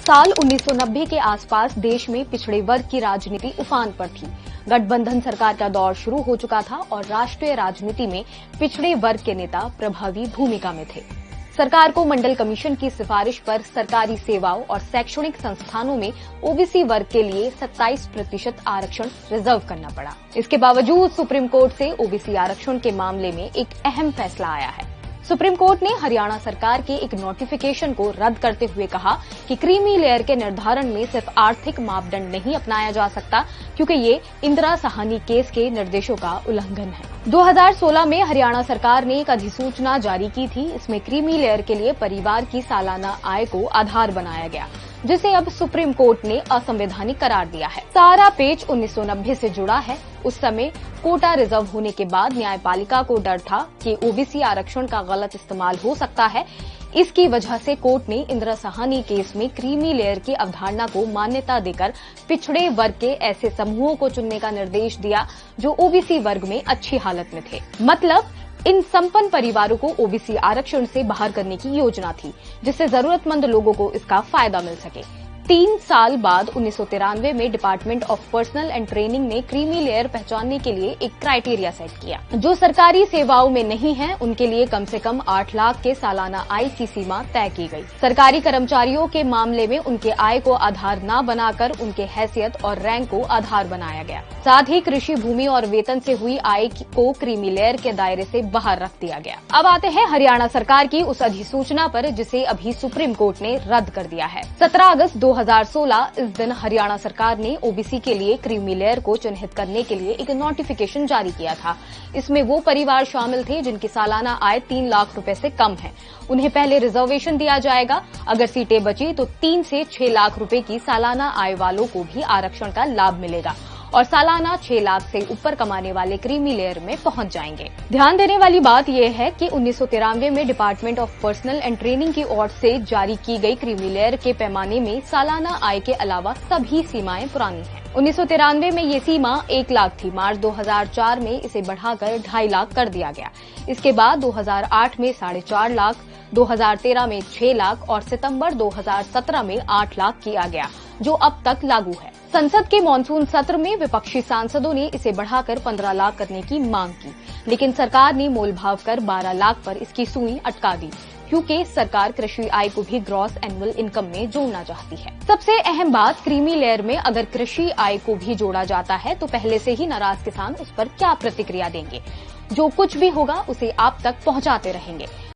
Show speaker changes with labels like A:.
A: साल 1990 के आसपास देश में पिछड़े वर्ग की राजनीति उफान पर थी। गठबंधन सरकार का दौर शुरू हो चुका था और राष्ट्रीय राजनीति में पिछड़े वर्ग के नेता प्रभावी भूमिका में थे। सरकार को मंडल कमीशन की सिफारिश पर सरकारी सेवाओं और शैक्षणिक संस्थानों में ओबीसी वर्ग के लिए 27% आरक्षण रिजर्व करना पड़ा। इसके बावजूद सुप्रीम कोर्ट से ओबीसी आरक्षण के मामले में एक अहम फैसला आया है। सुप्रीम कोर्ट ने हरियाणा सरकार के एक नोटिफिकेशन को रद्द करते हुए कहा कि क्रीमी लेयर के निर्धारण में सिर्फ आर्थिक मापदंड नहीं अपनाया जा सकता, क्योंकि ये इंदिरा साहनी केस के निर्देशों का उल्लंघन है। 2016 में हरियाणा सरकार ने एक अधिसूचना जारी की थी। इसमें क्रीमी लेयर के लिए परिवार की सालाना आय को आधार बनाया गया, जिसे अब सुप्रीम कोर्ट ने असंवैधानिक करार दिया है। सारा पेच 1990 से जुड़ा है। उस समय कोटा रिजर्व होने के बाद न्यायपालिका को डर था कि ओबीसी आरक्षण का गलत इस्तेमाल हो सकता है। इसकी वजह से कोर्ट ने इंदिरा साहनी केस में क्रीमी लेयर की अवधारणा को मान्यता देकर पिछड़े वर्ग के ऐसे समूहों को चुनने का निर्देश दिया जो ओबीसी वर्ग में अच्छी हालत में थे। मतलब इन संपन्न परिवारों को ओबीसी आरक्षण से बाहर करने की योजना थी, जिससे जरूरतमंद लोगों को इसका फायदा मिल सके। 3 साल बाद 1993 में department of personal and training ने क्रीमी लेयर पहचानने के लिए एक क्राइटेरिया सेट किया। जो सरकारी सेवाओं में नहीं है, उनके लिए कम से कम 8 लाख के सालाना आय की सीमा तय की गई। सरकारी कर्मचारियों के मामले में उनके आय को आधार न बनाकर उनके हैसियत और रैंक को आधार बनाया गया। साथ ही कृषि भूमि और वेतन से हुई आय को क्रीमी लेयर के दायरे से बाहर रख दिया गया। अब आते हैं हरियाणा सरकार की उस अधिसूचना पर जिसे अभी सुप्रीम कोर्ट ने रद्द कर दिया है। 17 अगस्त 2016 इस दिन हरियाणा सरकार ने ओबीसी के लिए क्रीमी लेयर को चिन्हित करने के लिए एक नोटिफिकेशन जारी किया था। इसमें वो परिवार शामिल थे जिनकी सालाना आय 3 लाख रुपए से कम है। उन्हें पहले रिजर्वेशन दिया जाएगा। अगर सीटें बची तो 3 से 6 लाख रुपए की सालाना आय वालों को भी आरक्षण का लाभ मिलेगा और सालाना 6 लाख से ऊपर कमाने वाले क्रीमी लेयर में पहुंच जाएंगे। ध्यान देने वाली बात यह है कि 1993 में department of personal and training की ओर से जारी की गई क्रीमी लेयर के पैमाने में सालाना आय के अलावा सभी सीमाएं पुरानी हैं। 1993 में ये सीमा 1 लाख थी। मार्च 2004 में इसे बढ़ाकर 2.5 लाख कर दिया गया। इसके बाद 2008 में 4.5 लाख, 2013 में 6 लाख और सितंबर 2017 में 8 लाख किया गया, जो अब तक लागू है। संसद के मॉनसून सत्र में विपक्षी सांसदों ने इसे बढ़ाकर 15 लाख करने की मांग की, लेकिन सरकार ने मोलभाव कर 12 लाख पर इसकी सुई अटका दी, क्योंकि सरकार कृषि आय को भी ग्रॉस एनुअल इनकम में जोड़ना चाहती है। सबसे अहम बात, क्रीमी लेयर में अगर कृषि आय को भी जोड़ा जाता है तो पहले से ही नाराज किसान उस पर क्या प्रतिक्रिया देंगे। जो कुछ भी होगा उसे आप तक पहुंचाते रहेंगे।